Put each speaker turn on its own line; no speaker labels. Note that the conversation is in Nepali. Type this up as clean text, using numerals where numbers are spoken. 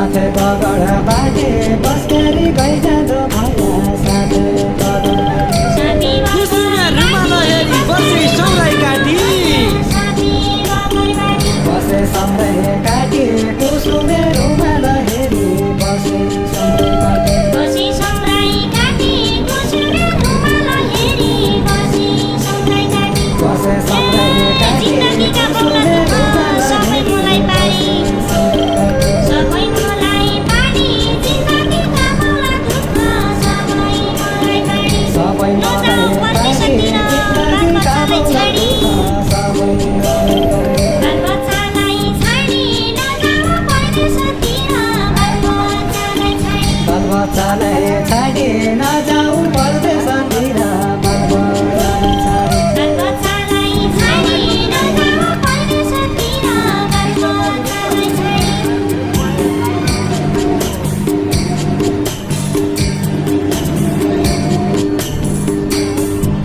साथै बगड बाटे बस्केरी गइजाँदो भया साथै बगड
कुसुमे रुमाल हेरी बसे सौराई काटी
बसे सँगै काटी कुसुमे रुमाल हेरी बसे सँगै काटी बसे सँगै काटी कुसुमे रुमाल हेरी सबै बालबच्चालाई छाडी नजाऊ पर्दै